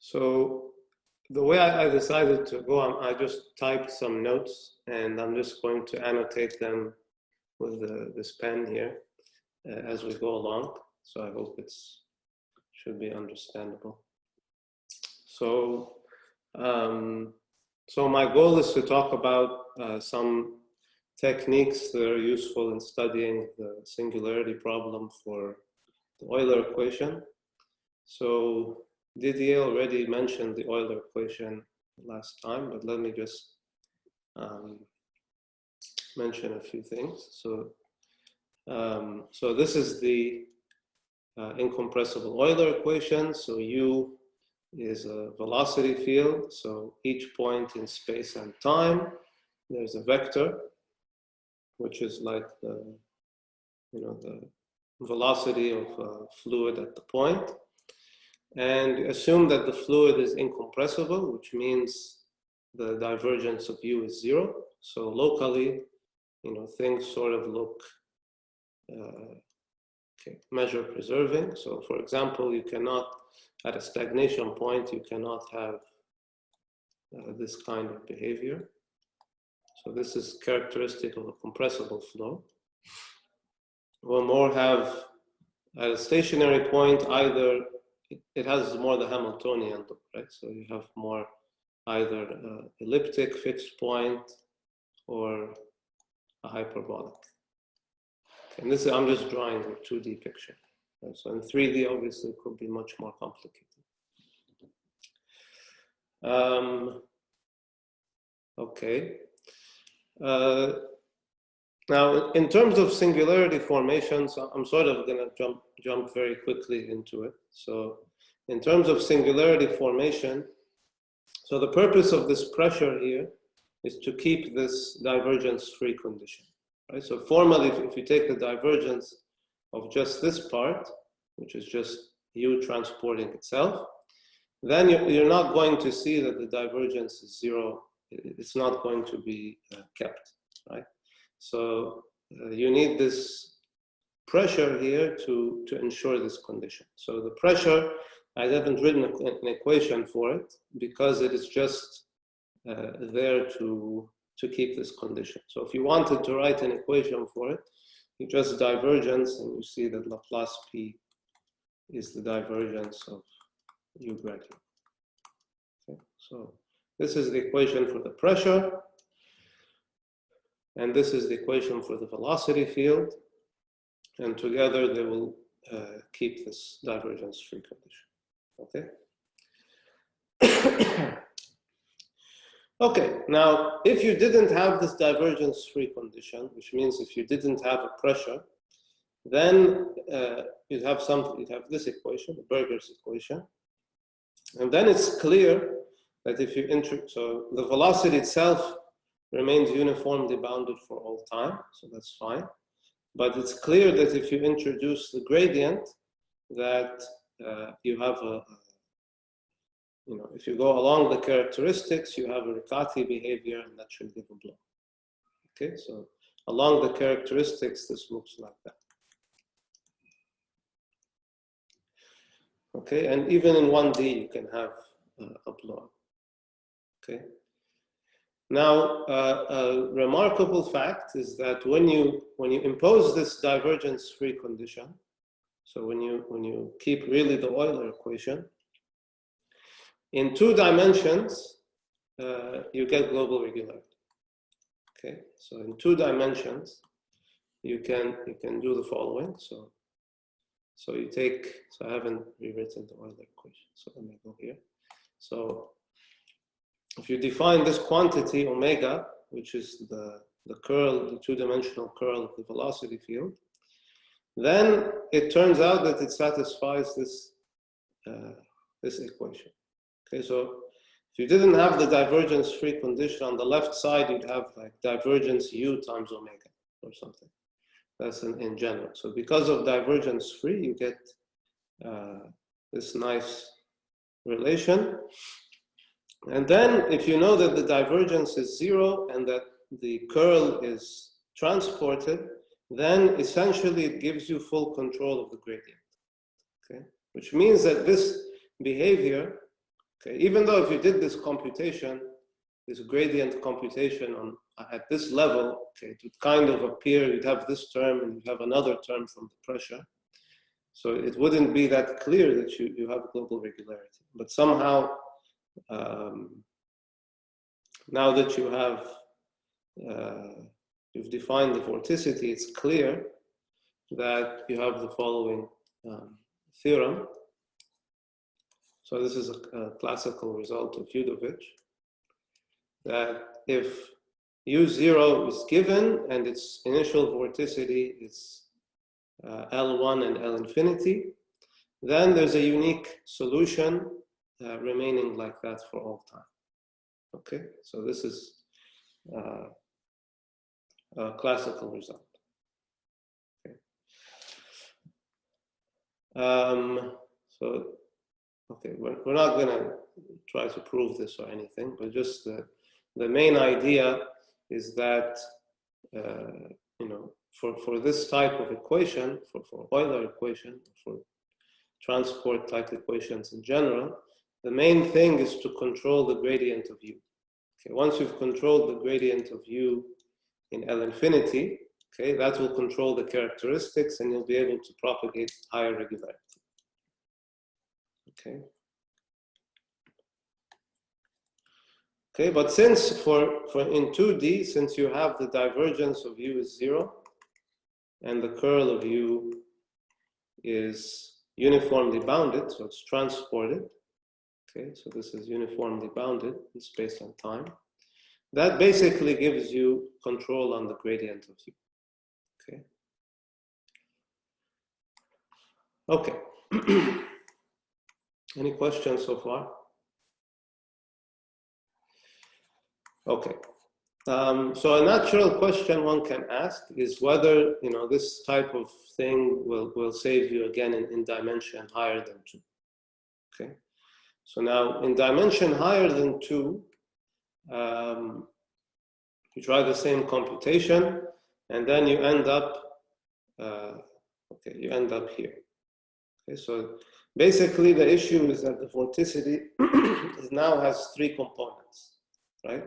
So the way I decided to go, I just typed some notes, and I'm just going to annotate them with this pen here as we go along. So I hope should be understandable. So, so my goal is to talk about some techniques that are useful in studying the singularity problem for the Euler equation. So Didier already mentioned the Euler equation last time, but let me just mention a few things. So, so this is the incompressible Euler equation. So U is a velocity field. So each point in space and time, there's a vector, which is like the velocity of a fluid at the point. And assume that the fluid is incompressible, which means the divergence of U is 0. So locally, things sort of look measure preserving. So for example, you cannot, at a stagnation point, you cannot have this kind of behavior. So this is characteristic of a compressible flow. We'll more have, at a stationary point, either it has more the Hamiltonian look, right? So you have more either elliptic fixed point or a hyperbolic. And this I'm just drawing a 2D picture. Right? So in 3D, obviously, it could be much more complicated. Okay. Now, in terms of singularity formations, I'm sort of going to jump very quickly into it. So in terms of singularity formation, so the purpose of this pressure here is to keep this divergence-free condition. Right? So formally, if you take the divergence of just this part, which is just U transporting itself, then you're not going to see that the divergence is 0. It's not going to be kept, right? So you need this pressure here to ensure this condition. So the pressure, I haven't written an equation for it because it is just there to keep this condition. So if you wanted to write an equation for it, you just divergence and you see that Laplace P is the divergence of U grad U. Okay, so this is the equation for the pressure. And this is the equation for the velocity field. And together they will keep this divergence-free condition. Okay? Okay, now if you didn't have this divergence-free condition, which means if you didn't have a pressure, then you'd have this equation, the Berger's equation. And then it's clear that if you so the velocity itself remains uniformly bounded for all time, so that's fine. But it's clear that if you introduce the gradient, that you have if you go along the characteristics, you have a Riccati behavior, and that should give a blow. Okay, so along the characteristics, this looks like that. Okay, and even in 1D, you can have a blow. Okay. Now, a remarkable fact is that when you impose this divergence-free condition, so when you keep really the Euler equation, in 2 dimensions, you get global regularity. Okay, so in 2 dimensions, you can do the following. So you take. So I haven't rewritten the Euler equation. So let me go here. So if you define this quantity omega, which is the curl, the 2-dimensional curl of the velocity field, then it turns out that it satisfies this equation. Okay, so if you didn't have the divergence-free condition on the left side, you'd have like divergence U times omega or something. That's in general. So because of divergence-free, you get this nice relation. And then if you know that the divergence is 0 and that the curl is transported, then essentially it gives you full control of the gradient. Okay? Which means that this behavior Okay, even though if you did this computation, this gradient computation at this level, okay, it would kind of appear you'd have this term and you have another term from the pressure. So it wouldn't be that clear that you have global regularity. But somehow, now that you have you've defined the vorticity, it's clear that you have the following theorem. So this is a classical result of Euler, that if U0 is given and its initial vorticity is L1 and L infinity, then there's a unique solution remaining like that for all time. Okay, so this is a classical result. Okay. Okay, we're not going to try to prove this or anything, but just the main idea is that, you know, for this type of equation, for Euler equation, for transport type equations in general, the main thing is to control the gradient of U. Okay, once you've controlled the gradient of U in L infinity, okay, that will control the characteristics and you'll be able to propagate higher regularity. Okay. Okay, but since for in 2D, since you have the divergence of U is 0 and the curl of U is uniformly bounded, so it's transported. Okay, so this is uniformly bounded in space and time. That basically gives you control on the gradient of U. Okay. Okay. Any questions so far? Okay. So a natural question one can ask is whether, you know, this type of thing will save you again in dimension higher than 2. Okay. So now in dimension higher than 2, you try the same computation and then you end up, okay, you end up here. Okay, so basically the issue is that the vorticity now has 3 components, right?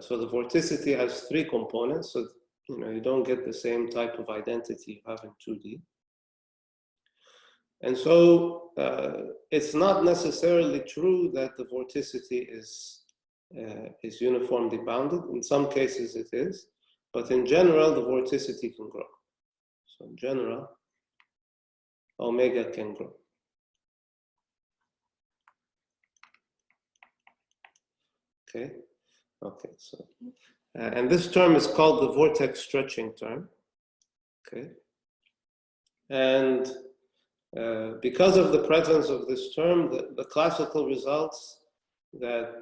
So the vorticity has 3 components, so you know you don't get the same type of identity you have in 2D. And so it's not necessarily true that the vorticity is uniformly bounded. In some cases it is, but in general the vorticity can grow. So in general, omega can grow. Okay. Okay, so, and this term is called the vortex stretching term, okay? And because of the presence of this term, the classical results that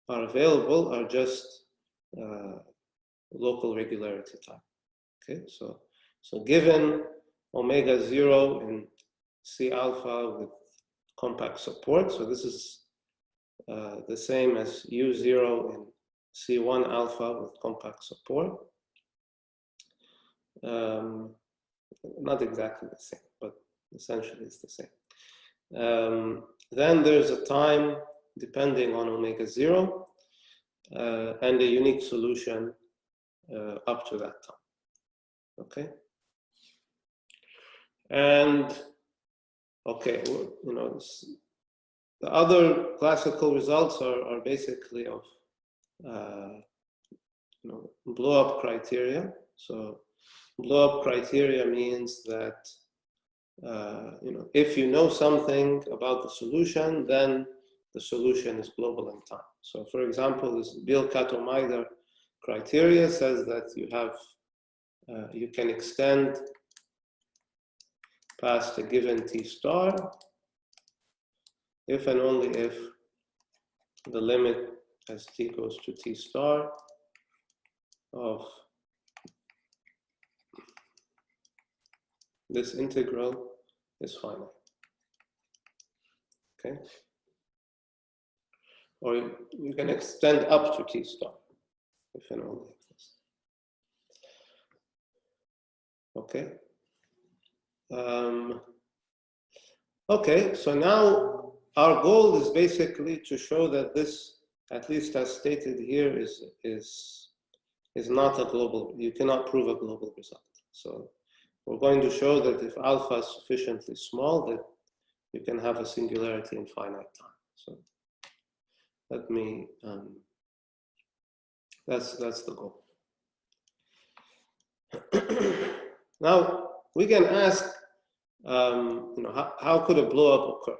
are available are just local regularity type, okay? So given omega 0 in C alpha with compact support, so this is the same as U0 in C1 alpha with compact support. Not exactly the same, but essentially it's the same. Then there's a time depending on omega 0 and a unique solution up to that time. Okay? And, okay, well, you know, the other classical results are basically of you know, blow-up criteria. So blow-up criteria means that you know, if you know something about the solution, then the solution is global in time. So for example, this Biel-Kato-Meider criteria says that you have you can extend past a given T star if and only if the limit as T goes to T star of this integral is finite. Okay? Or you can extend up to T star if and only if this. Okay? Okay, so now our goal is basically to show that this, at least as stated here, is not a global, you cannot prove a global result. So we're going to show that if alpha is sufficiently small, that you can have a singularity in finite time. So let me, that's the goal. Now we can ask, how could a blow-up occur,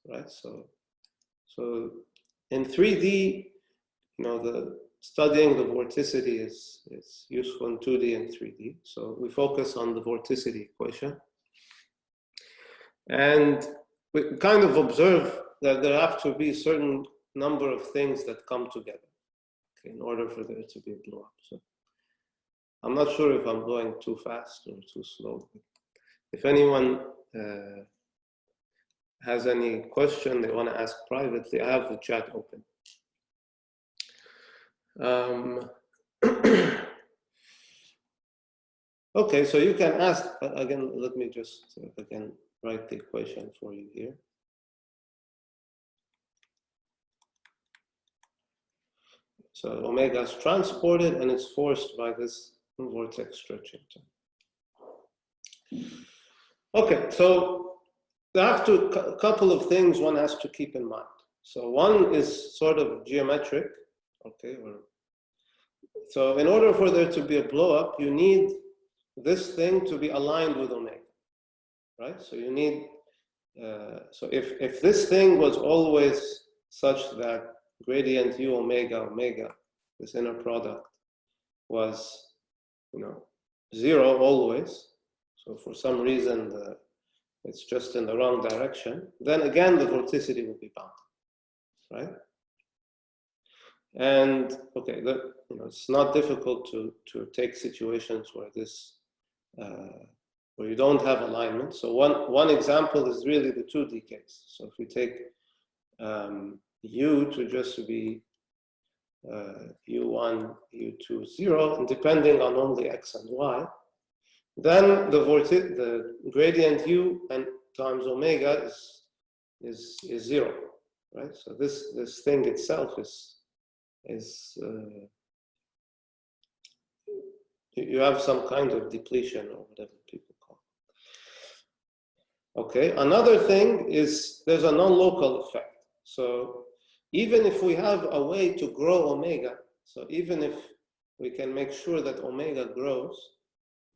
right? So in 3D, the studying the vorticity is useful in 2D and 3D. So we focus on the vorticity equation. And we kind of observe that there have to be a certain number of things that come together, okay, in order for there to be a blow-up. So I'm not sure if I'm going too fast or too slow. If anyone has any question they want to ask privately, I have the chat open. Okay, so you can ask, again, let me just, again, write the equation for you here. So omega is transported and it's forced by this vortex stretching. Okay, so there are a couple of things one has to keep in mind. So one is sort of geometric, okay? So in order for there to be a blow-up, you need this thing to be aligned with omega, right? So you need, so if this thing was always such that gradient u omega, this inner product was, 0 always, so for some reason it's just in the wrong direction, then again the vorticity will be bound, right? And okay, it's not difficult to take situations where this where you don't have alignment. So one example is really the 2D case. So if we take u to just be u1, u2, 0, and depending on only x and y, then the gradient u and times omega is 0, right? So this thing itself is you have some kind of depletion or whatever people call it. Okay, another thing is there's a non-local effect. So even if we have a way to grow omega, so even if we can make sure that omega grows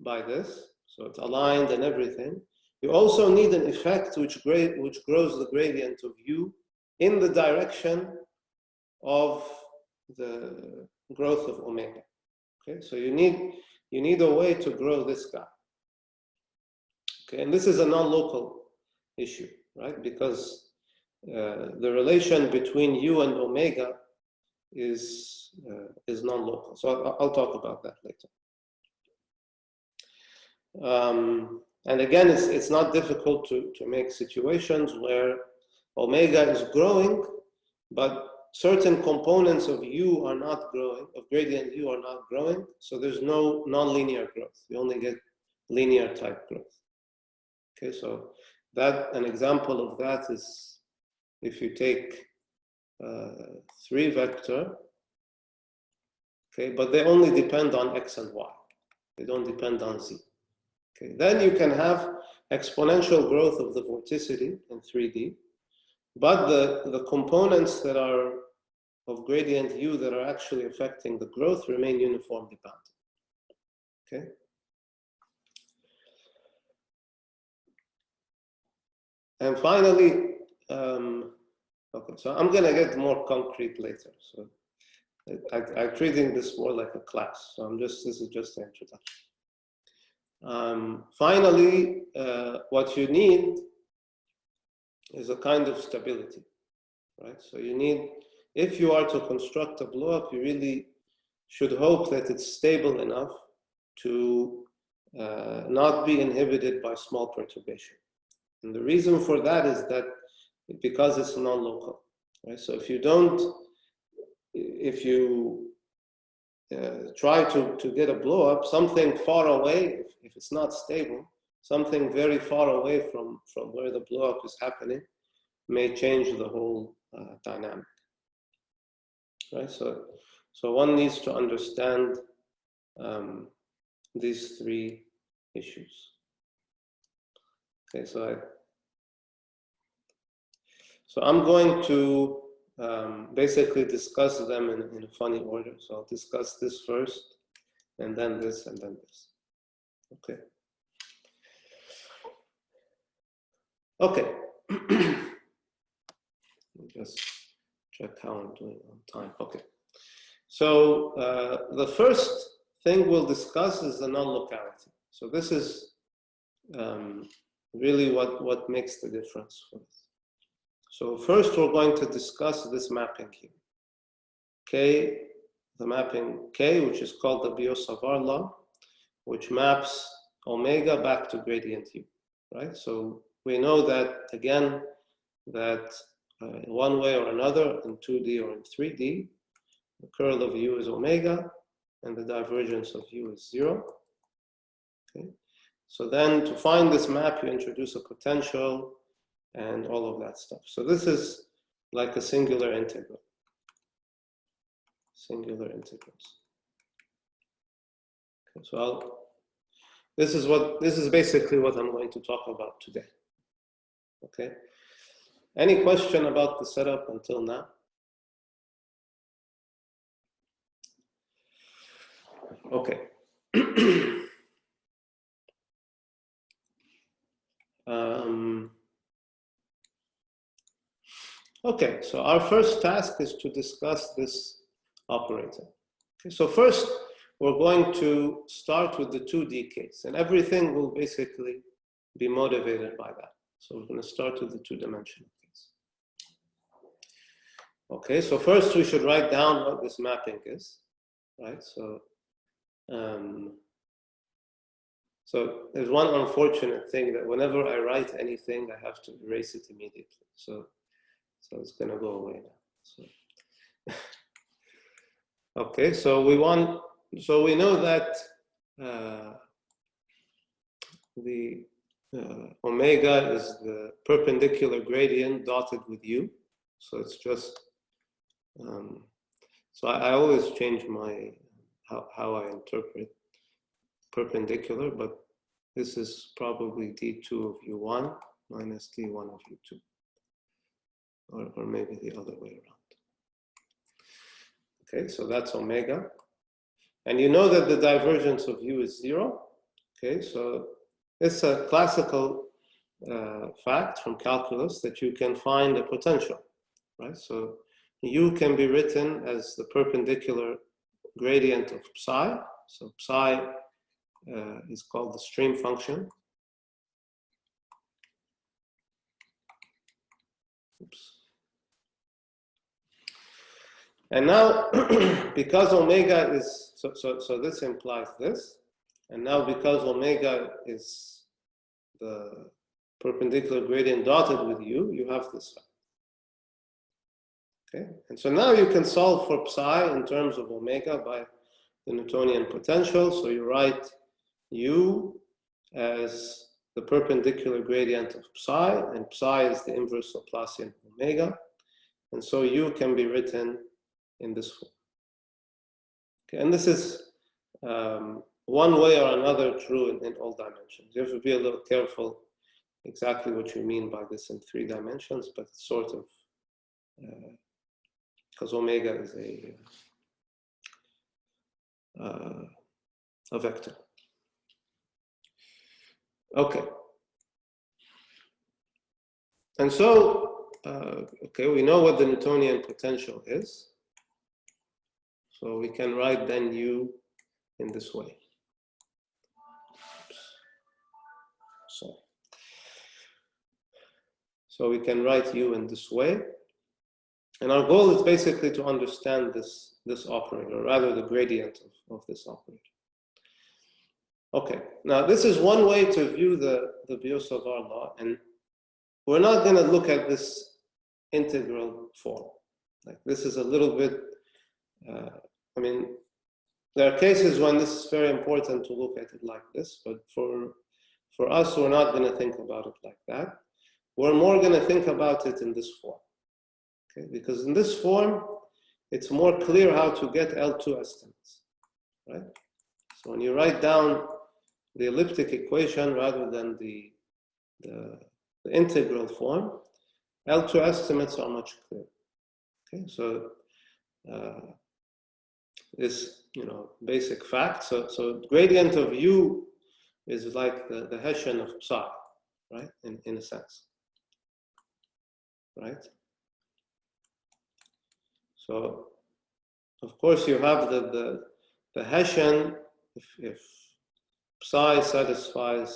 by this, so it's aligned and everything, you also need an effect which grows the gradient of u in the direction of the growth of omega. Okay, so you need a way to grow this guy. Okay, and this is a non-local issue, right? Because the relation between u and omega is non-local. So I'll talk about that later. And again, it's not difficult to make situations where omega is growing, but certain components of u are not growing, of gradient u are not growing, so there's no nonlinear growth. You only get linear type growth. Okay, so an example of that is if you take 3 vector, okay, but they only depend on x and y. They don't depend on z. Okay, then you can have exponential growth of the vorticity in 3D, but the components that are of gradient u that are actually affecting the growth remain uniformly bounded. Okay. And finally, okay, so I'm going to get more concrete later. So I'm treating this more like a class. So this is just the introduction. Finally, what you need is a kind of stability, right? So you need, if you are to construct a blow-up, you really should hope that it's stable enough to not be inhibited by small perturbation. And the reason for that is that because it's non-local, right? So if you try to get a blow-up, something far away, if it's not stable, something very far away from where the blow-up is happening, may change the whole dynamic, right? So one needs to understand these three issues. Okay, so I'm going to basically discuss them in a funny order. So I'll discuss this first, and then this, and then this. Okay. Okay. Just check how I'm doing on time. Okay. So the first thing we'll discuss is the non-locality. So this is really what makes the difference for us. So first we're going to discuss this mapping here. K, the mapping K, which is called the Biot-Savart law, which maps omega back to gradient U, right? So we know that, again, that in one way or another, in 2D or in 3D, the curl of U is omega, and the divergence of U is 0. Okay. So then to find this map, you introduce a potential and all of that stuff. So this is like a singular integral. Singular integrals. Okay, so this is basically what I'm going to talk about today. Okay. Any question about the setup until now? Okay. Okay, so our first task is to discuss this operator. Okay, so first, we're going to start with the 2D case, and everything will basically be motivated by that. So we're going to start with the two-dimensional case. Okay, so first we should write down what this mapping is, right? So there's one unfortunate thing that whenever I write anything, I have to erase it immediately. So it's going to go away now. So okay, so we know that the omega is the perpendicular gradient dotted with U. So it's just so I always change my how I interpret perpendicular, but this is probably d2 of u1 minus d1 of u2. Or maybe the other way around. Okay, so that's omega. And you know that the divergence of U is 0. Okay, so it's a classical fact from calculus that you can find a potential, right? So U can be written as the perpendicular gradient of psi. So psi is called the stream function. Oops. And now, because omega is, so this implies this, and now because omega is the perpendicular gradient dotted with U, you have this fact. Okay, and so now you can solve for psi in terms of omega by the Newtonian potential. So you write U as the perpendicular gradient of psi, and psi is the inverse Laplacian omega. And so U can be written in this form. Okay, and this is one way or another true in all dimensions. You have to be a little careful exactly what you mean by this in 3 dimensions, but it's sort of, because omega is a vector. Okay. And so, okay, we know what the Newtonian potential is. So we can write then U in this way. So we can write U in this way. And our goal is basically to understand this operator, or rather the gradient of this operator. Okay, now this is one way to view the Biot-Savart law, and we're not going to look at this integral form. Like this is a little bit, I mean, there are cases when this is very important to look at it like this, but for us, we're not going to think about it like that. we're more going to think about it in this form. Okay, because in this form, it's more clear how to get L2 estimates, right? So when you write down the elliptic equation rather than the integral form, L2 estimates are much clearer. Okay, so this, basic fact. So gradient of U is like the Hessian of psi, right? In a sense, right? So of course you have the Hessian if psi satisfies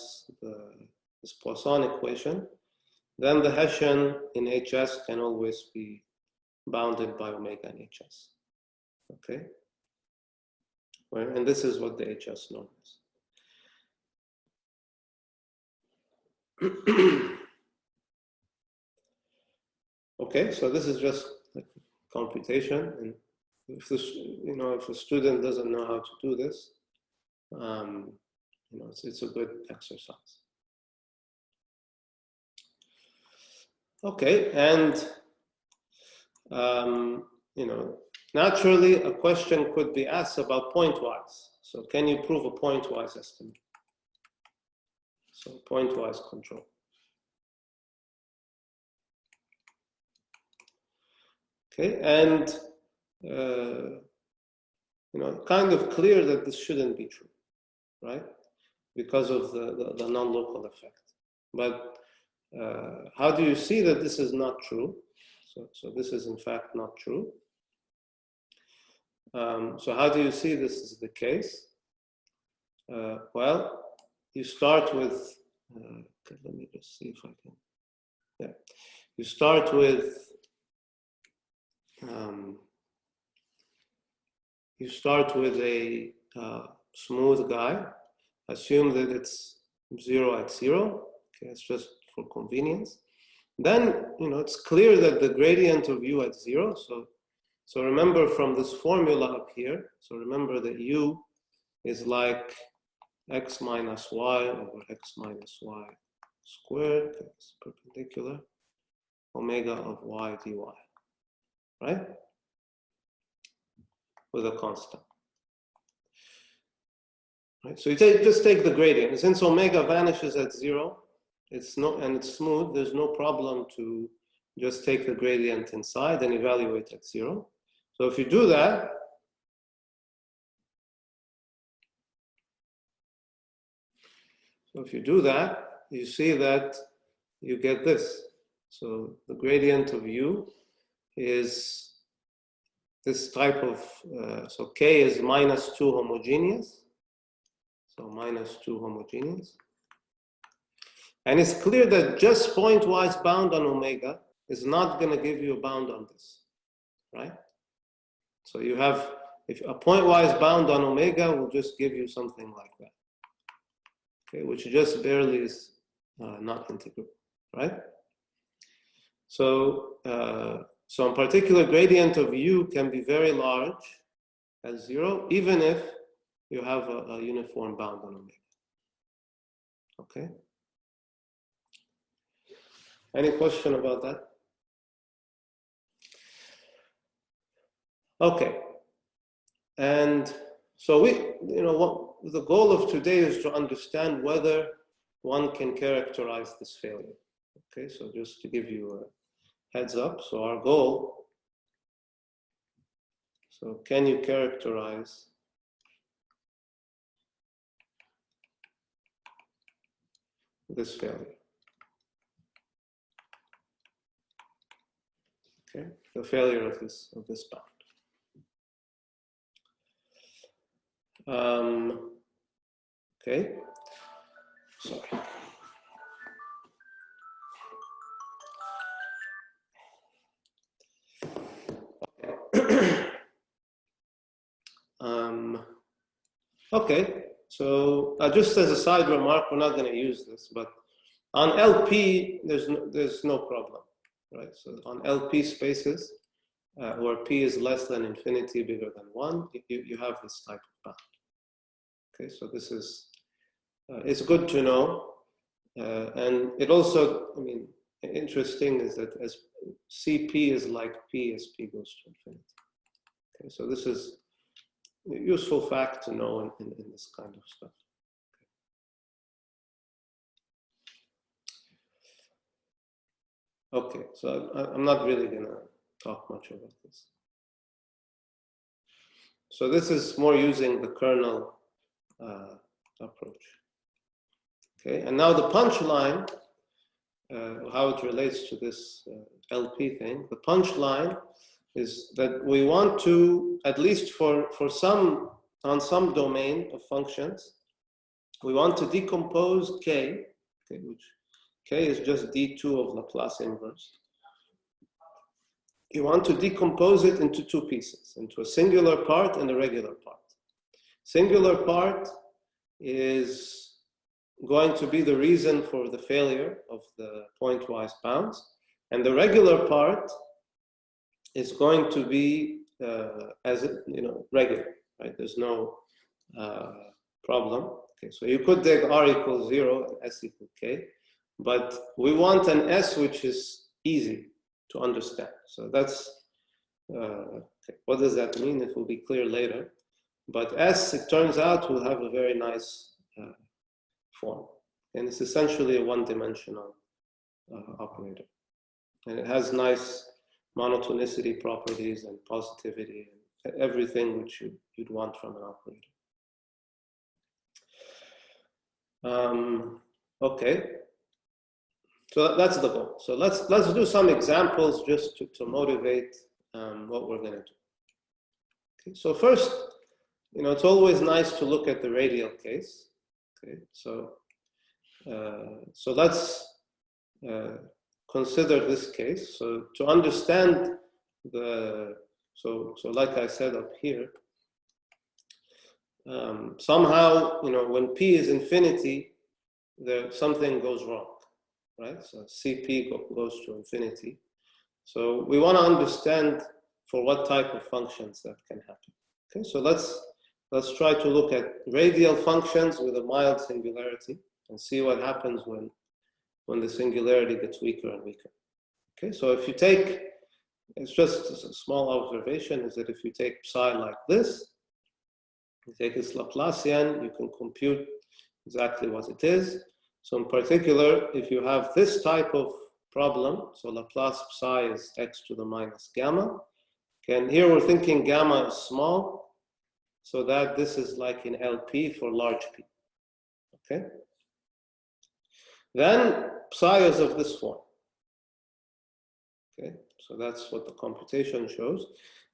this Poisson equation, then the Hessian in HS can always be bounded by omega in HS. Okay? And this is what the HS norm is. Okay, so this is just like computation, and if this, if a student doesn't know how to do this, it's a good exercise. Okay, and naturally a question could be asked about pointwise. So can you prove a pointwise estimate? So pointwise control. Okay, and kind of clear that this shouldn't be true, right? Because of the non-local effect. But how do you see that this is not true? So this is in fact not true. So how do you see this is the case? Well, you start with, okay, let me just see if I can, yeah. You start with, a smooth guy. Assume that it's 0 at 0. Okay, it's just for convenience. Then, it's clear that the gradient of U at 0. So remember from this formula up here. So remember that U is like x minus y over x minus y squared. Okay, it's perpendicular. Omega of y dy. Right? With a constant. Right? So you just take the gradient. Since omega vanishes at 0, and it's smooth, there's no problem to just take the gradient inside and evaluate at 0. So if you do that, you see that you get this. So the gradient of U is this type of, so K is -2 homogeneous. So -2 homogeneous. And it's clear that just pointwise bound on omega is not going to give you a bound on this, right? So you have, if a pointwise bound on omega will just give you something like that, okay, which just barely is not integral, right? So, so in particular, gradient of U can be very large at 0, even if you have a uniform bound on omega. Okay. Any question about that? Okay. And so what the goal of today is to understand whether one can characterize this failure. Okay, so just to give you a heads up. So our goal, so can you characterize this failure? Okay, the failure of this bound. Okay, sorry. Okay, so just as a side remark, we're not going to use this, but on LP, there's no problem, right? So on LP spaces, where P is less than infinity, bigger than 1, you have this type of bound. Okay, so this is, it's good to know. And it also, interesting is that as Cp is like P as P goes to infinity. Okay, so this is a useful fact to know in this kind of stuff. Okay, so I'm not really going to talk much about this. So this is more using the kernel approach. Okay, and now the punchline, how it relates to this LP thing, the punchline is that we want to, at least for some, on some domain of functions, we want to decompose K, okay, which K is just D2 of Laplace inverse. You want to decompose it into two pieces, into a singular part and a regular part. Singular part is going to be the reason for the failure of the pointwise bounds, and the regular part is going to be regular, right? There's no problem. Okay, so you could take R equals 0 and S equals K, but we want an S which is easy to understand. So that's, okay. What does that mean? It will be clear later. But S, it turns out, will have a very nice form. And it's essentially a one-dimensional operator. And it has nice monotonicity properties and positivity and everything which you'd want from an operator. Okay. So that's the goal. So let's do some examples just to motivate what we're going to do. Okay. So first, it's always nice to look at the radial case. Okay. So let's consider this case. So to understand so like I said up here, somehow, when P is infinity, something goes wrong. Right, so Cp goes to infinity. So we want to understand for what type of functions that can happen. Okay, so let's try to look at radial functions with a mild singularity and see what happens when the singularity gets weaker and weaker. Okay, so if you take, it's just a small observation, is that if you take psi like this, you take its Laplacian, you can compute exactly what it is. So in particular, if you have this type of problem, so Laplace psi is x to the minus gamma, and here we're thinking gamma is small, so that this is like in LP for large P, okay? Then psi is of this form, okay? So that's what the computation shows.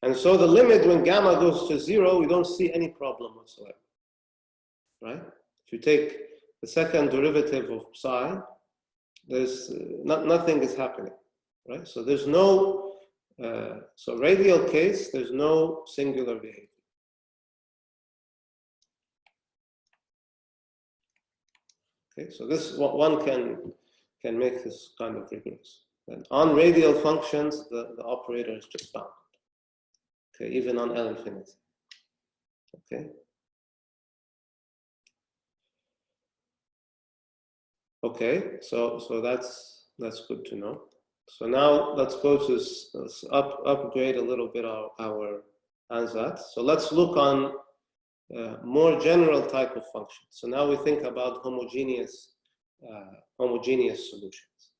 And so the limit when gamma goes to 0, we don't see any problem whatsoever, right? If you take the second derivative of psi, there's nothing is happening, right? So there's no, so radial case, there's no singular behavior. Okay, so this one can make this kind of rigorous. And on radial functions, the operator is just bounded. Okay, even on L infinity. Okay. Okay, so that's good to know. So now let's go to upgrade a little bit our ansatz. So let's look on more general type of functions. So now we think about homogeneous solutions.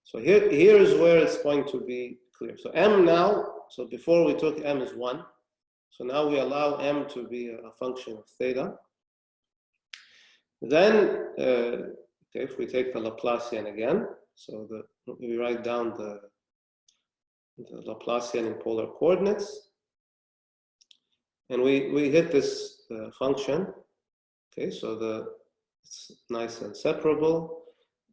So here is where it's going to be clear. So M now, so before we took M as 1. So now we allow M to be a function of theta. Then, if we take the Laplacian again, so we write down the Laplacian in polar coordinates, and we hit this function. Okay, so it's nice and separable,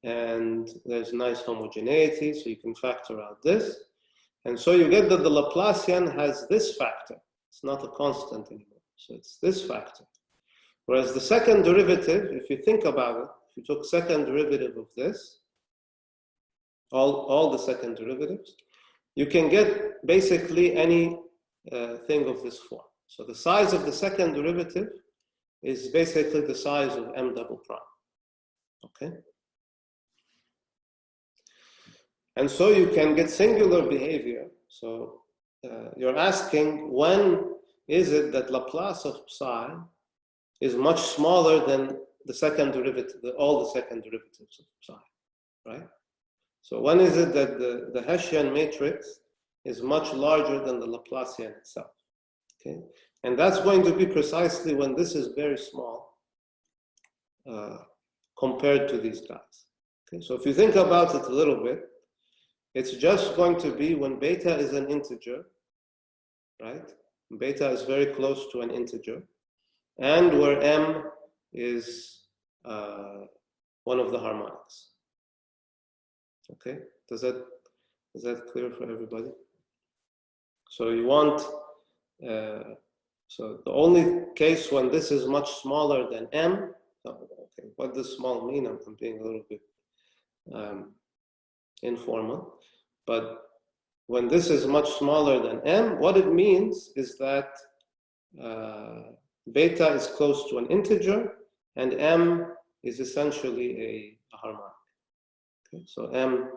and there's nice homogeneity, so you can factor out this, and so you get that the Laplacian has this factor. It's not a constant anymore, so it's this factor. Whereas the second derivative, if you think about it, if you took second derivative of this, all the second derivatives, you can get basically any thing of this form. So the size of the second derivative is basically the size of M double prime. Okay. And so you can get singular behavior. So you're asking, when is it that Laplace of psi is much smaller than the second derivative, all the second derivatives of psi, right? So when is it that the Hessian matrix is much larger than the Laplacian itself? Okay, and that's going to be precisely when this is very small compared to these guys. Okay, so if you think about it a little bit, it's just going to be when beta is an integer, right? Beta is very close to an integer, and where m is one of the harmonics. Okay, is that clear for everybody? So you want, so the only case when this is much smaller than m, okay, what does small mean? I'm being a little bit informal, but when this is much smaller than m, what it means is that beta is close to an integer and m is essentially a harmonic. Okay, so m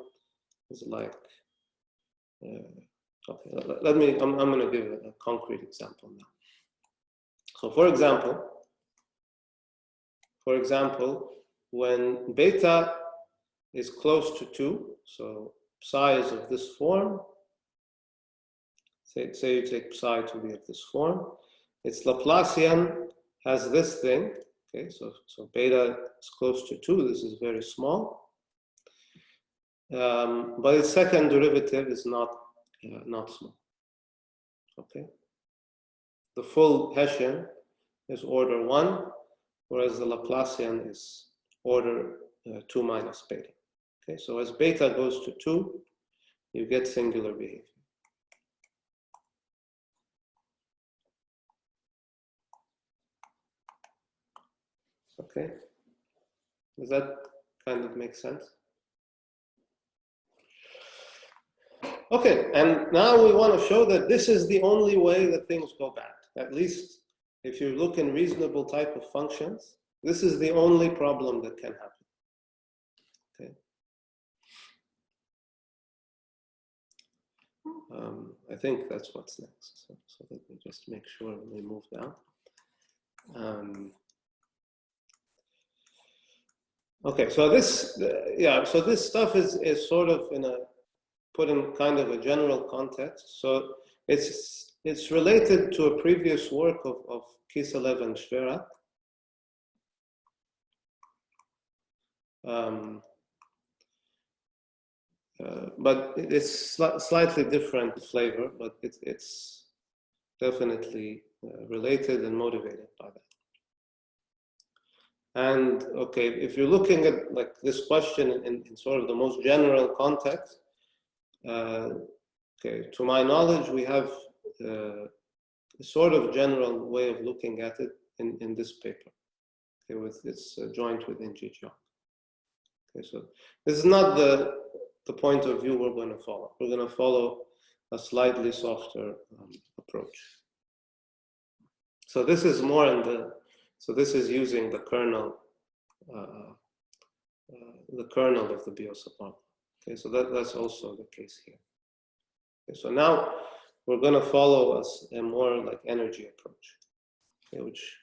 is like, okay, I'm going to give a concrete example now. So for example, when beta is close to 2, so psi is of this form, say you take psi to be of this form, its Laplacian has this thing, okay, so beta is close to 2, this is very small. But its second derivative is not small. Okay, the full Hessian is order 1, whereas the Laplacian is order 2 minus beta. Okay, so as beta goes to 2, you get singular behavior. Okay, does that kind of make sense? Okay, and now we want to show that this is the only way that things go bad. At least if you look in reasonable type of functions, this is the only problem that can happen. Okay. I think that's what's next. So let me just make sure we move down. Okay, so this, so this stuff is sort of put in kind of a general context. So it's related to a previous work of Kiselev and Schwerak. But it's slightly different flavor, but it's definitely related and motivated by that. And okay, if you're looking at like this question in sort of the most general context, okay, to my knowledge, we have a sort of general way of looking at it in this paper. Okay, with it's joint with Inji Jiang. Okay, so this is not the point of view we're going to follow. We're going to follow a slightly softer approach. So this is more in so this is using the kernel of the Biot model. Okay, so that's also the case here. Okay, so now we're going to follow a more like energy approach, okay, which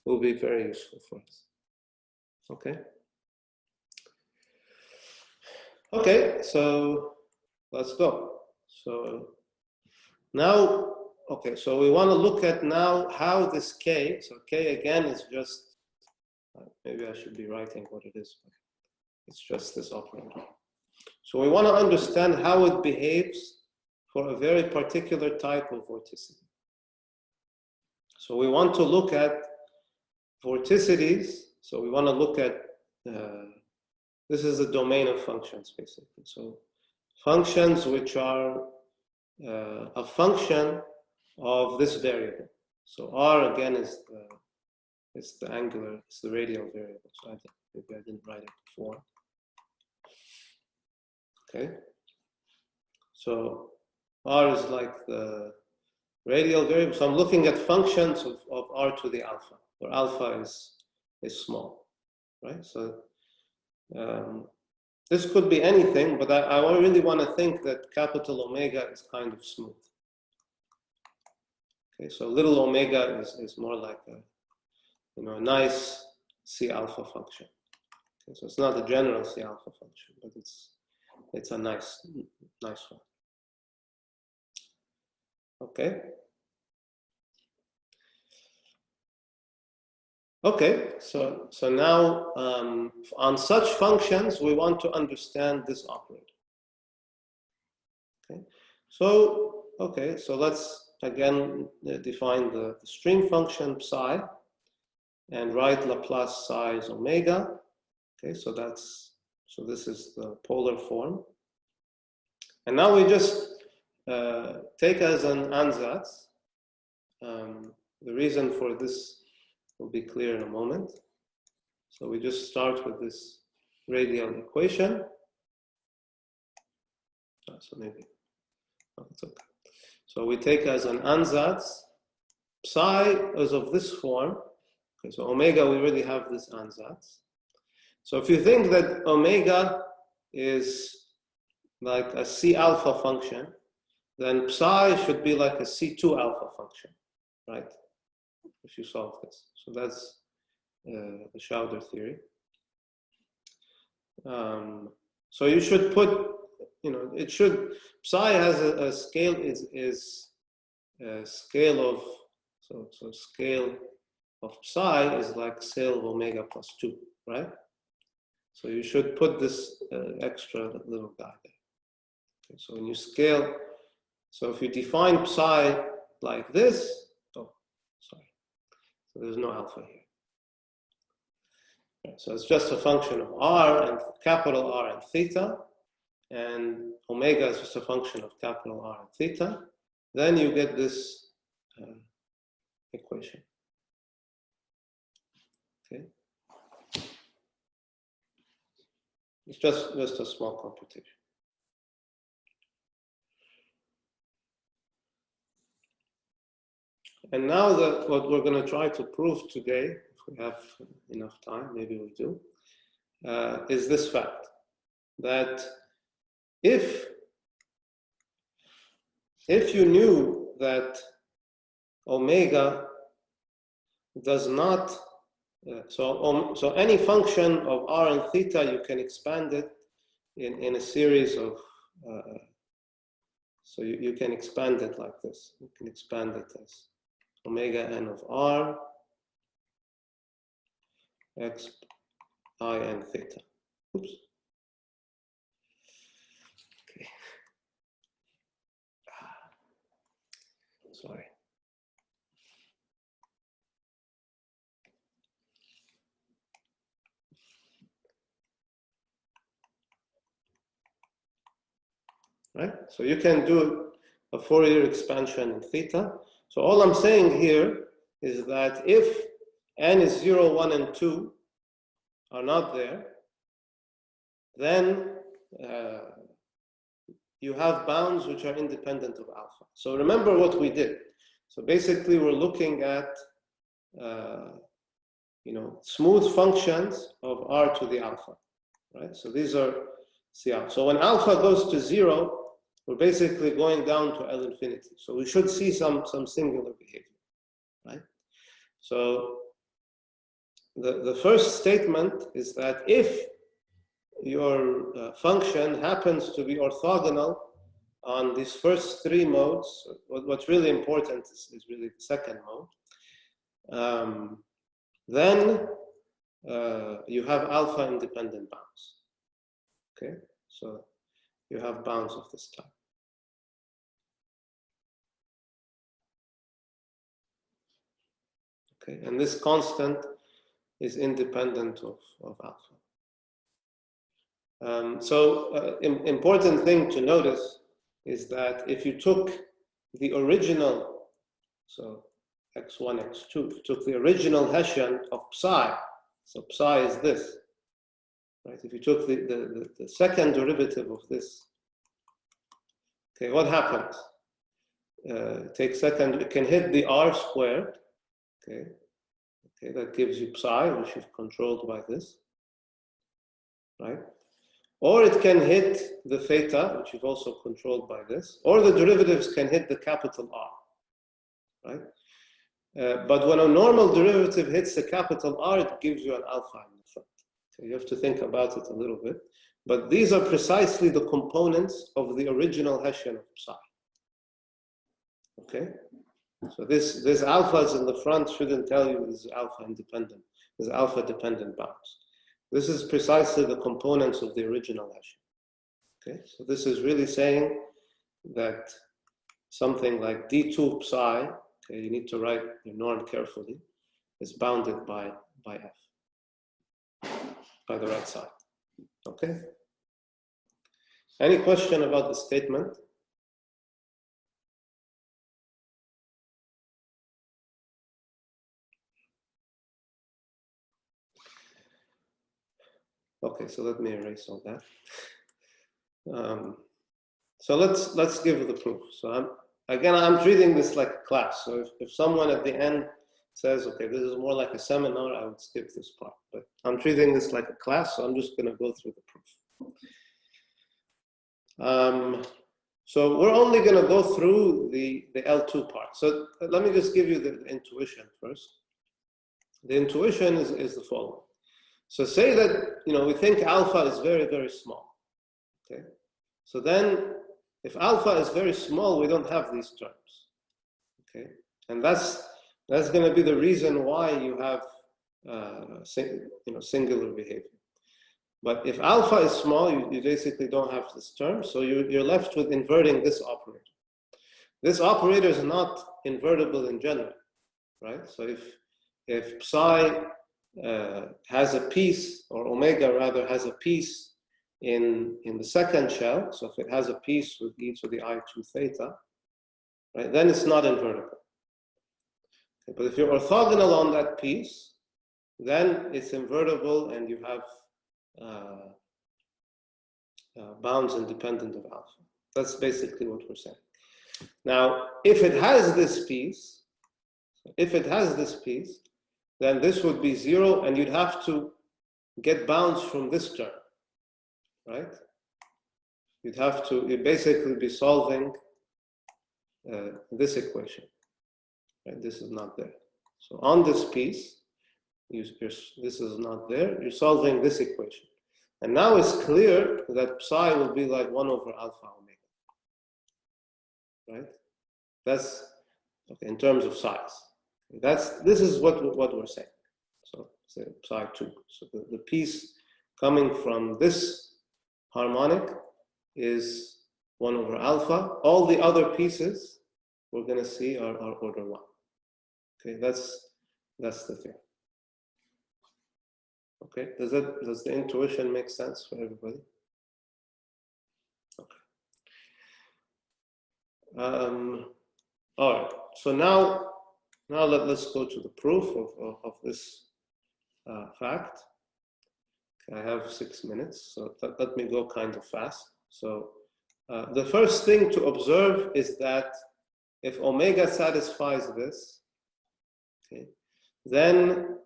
will be very useful for us. Okay. Okay, so let's go. So now, okay, so we want to look at now how this K, so K again is just, maybe I should be writing what it is, but it's just this operator. So we want to understand how it behaves for a very particular type of vorticity. So we want to look at vorticities, so we want to look at, this is the domain of functions basically. So functions which are a function of this variable. So R again is the angular, it's the radial variable. So maybe I didn't write it before. Okay. So R is like the radial variable. So I'm looking at functions of R to the alpha, where alpha is small, right? So this could be anything, but I really want to think that capital omega is kind of smooth. Okay, so little omega is more like a nice C alpha function. Okay, so it's not a general C alpha function, but it's a nice one. Okay. Okay, so now on such functions, we want to understand this operator. Okay, so let's again define the string function psi and write Laplace psi as omega. Okay, so this is the polar form, and now we just take as an ansatz. The reason for this will be clear in a moment. So we just start with this radial equation. So maybe, it's okay. So we take as an ansatz, psi is of this form. Okay, so omega, we already have this ansatz. So if you think that omega is like a C alpha function, then psi should be like a C2 alpha function, right? If you solve this. So that's the Schauder theory. So you should put, psi has a scale is a scale of, so scale of psi is like scale of omega plus 2, right? So you should put this extra little guy there. Okay, so when you scale, so if you define psi like this, so there's no alpha here. Right, so it's just a function of r and capital R and theta, and omega is just a function of capital R and theta. Then you get this equation. Okay, it's just a small computation. And now what we're going to try to prove today, if we have enough time, maybe we do, is this fact, that if you knew that omega does not, so any function of r and theta, you can expand it in a series of, so you can expand it like this. You can expand it as omega n of r, x, I, and theta. Oops. Okay. Sorry. Right? So you can do a Fourier expansion in theta. So all I'm saying here is that if n is 0, 1, and 2 are not there, then you have bounds which are independent of alpha. So remember what we did. So basically we're looking at smooth functions of r to the alpha, right? So these are C alpha. So when alpha goes to 0, we're basically going down to L infinity. So we should see some singular behavior, right? So the first statement is that if your function happens to be orthogonal on these first 3 modes, what's really important is really the second mode, then you have alpha independent bounds. Okay, so you have bounds of this type. Okay, and this constant is independent of alpha. Important thing to notice is that if you took the original, so x1, x2, if you took the original Hessian of psi, so psi is this, right? If you took the second derivative of this, okay, what happens? Take second, it can hit the r squared, okay, that gives you psi, which is controlled by this, right? or it can hit the theta, which is also controlled by this, or the derivatives can hit the capital R, right? But when a normal derivative hits the capital R, it gives you an alpha in the front. So you have to think about it a little bit. But these are precisely the components of the original Hessian of psi. Okay? So this alphas in the front shouldn't tell you this is alpha independent. This is alpha dependent bounds. This is precisely the components of the original Hessian. Okay? So this is really saying that something like D2 psi, okay, you need to write your norm carefully, is bounded by F, by the right side. Okay? Any question about the statement? Okay, so let me erase all that. So let's give the proof. So I'm treating this like a class. So if someone at the end says, okay, this is more like a seminar, I would skip this part. But I'm treating this like a class, so I'm just going to go through the proof. So we're only going to go through the L2 part. So let me just give you the intuition first. The intuition is the following. So say that, we think alpha is very, very small. Okay. So then if alpha is very small, we don't have these terms. Okay. And that's going to be the reason why you have singular behavior. But if alpha is small, you basically don't have this term, so you're left with inverting this operator. This operator is not invertible in general, right? So if psi has a piece, or omega rather has a piece in the second shell, so if it has a piece with e to the I2 theta, right, then it's not invertible. Okay, but if you're orthogonal on that piece, then it's invertible and you have bounds independent of alpha. That's basically what we're saying. Now, if it has this piece, then this would be 0, and you'd have to get bounds from this term, right? You'd basically be solving this equation, right? This is not there. So on this piece, this is not there, you're solving this equation. And now it's clear that psi will be like 1 over alpha omega, right? That's okay, in terms of size. This is what we're saying. So say psi 2. So the piece coming from this harmonic is 1 over alpha. All the other pieces we're going to see are order 1. Okay, that's the thing. Okay, does the intuition make sense for everybody? Okay. All right. So now let's go to the proof of this fact. Okay, I have 6 minutes, so let me go kind of fast. So the first thing to observe is that if omega satisfies this, okay, then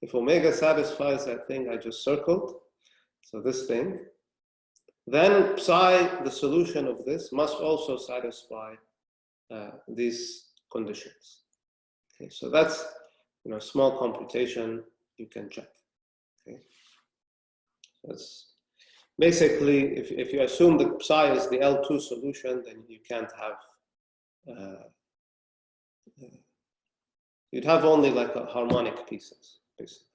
if omega satisfies that thing I just circled, so this thing, then psi, the solution of this, must also satisfy these conditions. Okay, so that's small computation you can check. Okay, that's basically if you assume that psi is the L2 solution, then you can't have you'd have only like a harmonic pieces basically.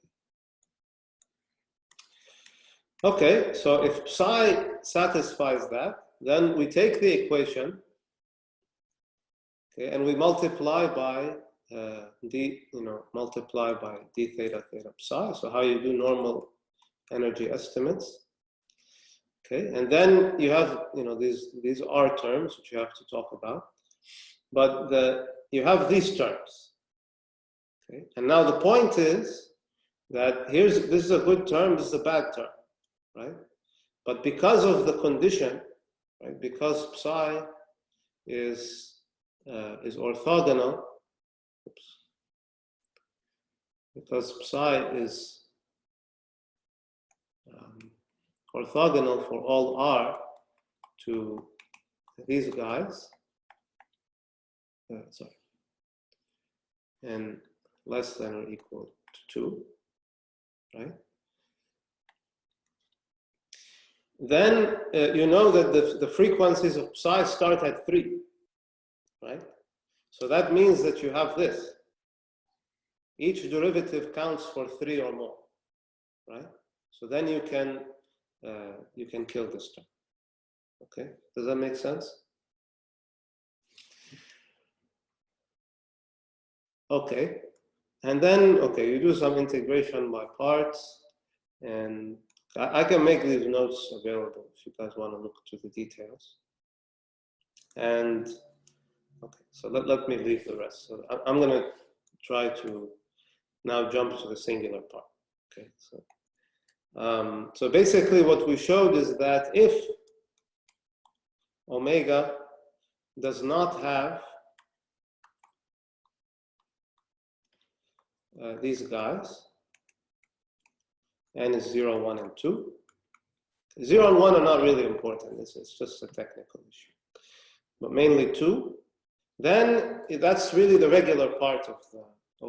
Okay, so if psi satisfies that, then we take the equation, okay, and we multiply by multiply by d theta theta psi. So how you do normal energy estimates. Okay, and then you have these R terms which you have to talk about, but you have these terms. Okay, and now the point is that this is a good term, this is a bad term, right? But because of the condition, right? Because psi is orthogonal. Oops. Because psi is orthogonal for all R to these guys, and less than or equal to 2, right? Then you know that the frequencies of psi start at 3, right? So that means that you have this. Each derivative counts for 3 or more, right? So then you can kill this term. Okay, does that make sense? Okay, and then you do some integration by parts, and I can make these notes available if you guys want to look to the details. And okay, so let me leave the rest. So I'm going to try to now jump to the singular part. Okay, so basically what we showed is that if omega does not have these guys, n is 0, 1, and 2. 0 and 1 are not really important. It's just a technical issue. But mainly 2. Then that's really the regular part of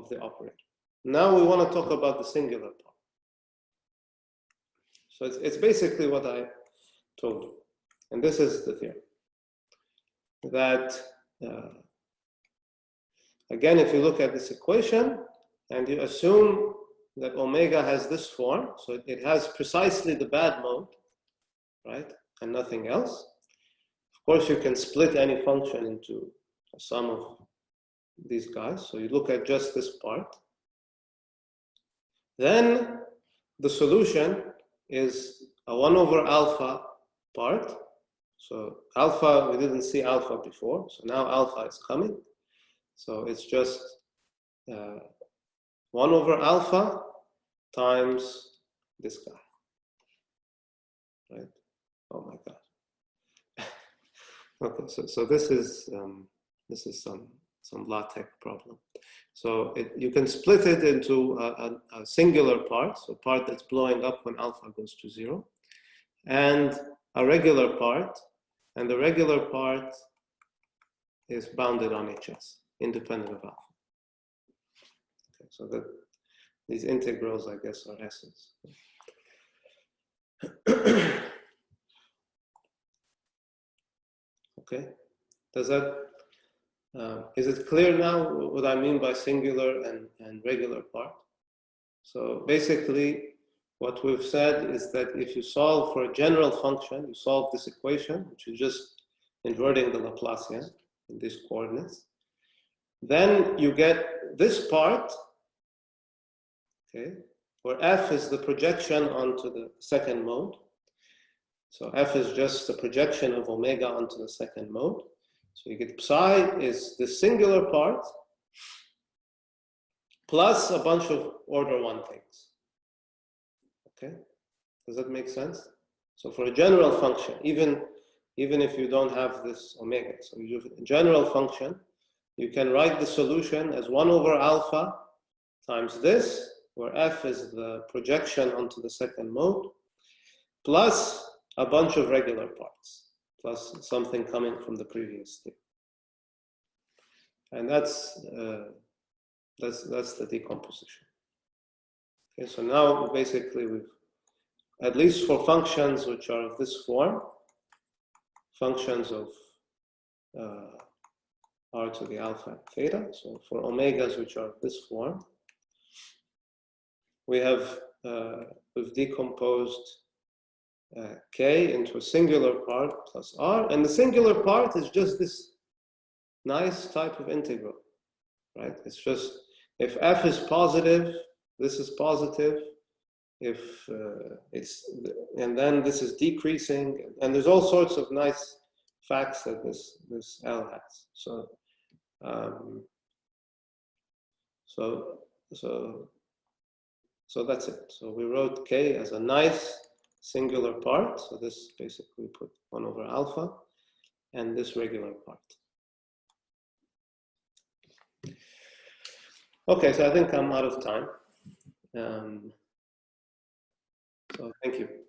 the operator. Now we want to talk about the singular part. So it's basically what I told you. And this is the theorem. That, again, if you look at this equation, and you assume that omega has this form, so it has precisely the bad mode, right, and nothing else. Of course, you can split any function into a sum of these guys. So you look at just this part. Then the solution is a 1 over alpha part. So alpha, we didn't see alpha before, so now alpha is coming. So it's just 1 over alpha times this guy, right? Oh my God. Okay, so this is some LaTeX problem. So you can split it into a singular part, so a part that's blowing up when alpha goes to 0, and a regular part, and the regular part is bounded on HS, independent of alpha. Okay, so these integrals, I guess, are S's. Okay, does that, is it clear now what I mean by singular and regular part? So basically, what we've said is that if you solve for a general function, you solve this equation, which is just inverting the Laplacian in these coordinates, then you get this part, okay, where f is the projection onto the second mode. So f is just the projection of omega onto the second mode. So you get psi is the singular part plus a bunch of order 1 things. Okay, does that make sense? So for a general function, even if you don't have this omega, so you have a general function, you can write the solution as 1 over alpha times this, where f is the projection onto the second mode, plus a bunch of regular parts, plus something coming from the previous thing. And that's the decomposition. Okay, so now basically we've, at least for functions which are of this form, functions of r to the alpha and theta, so for omegas which are of this form, we have, we've decomposed k into a singular part plus r, and the singular part is just this nice type of integral, right? It's just, if f is positive, this is positive, if and then this is decreasing, and there's all sorts of nice facts that this L has. So, so that's it. So we wrote k as a nice singular part. So this basically put 1 over alpha, and this regular part. Okay, so I think I'm out of time. So thank you.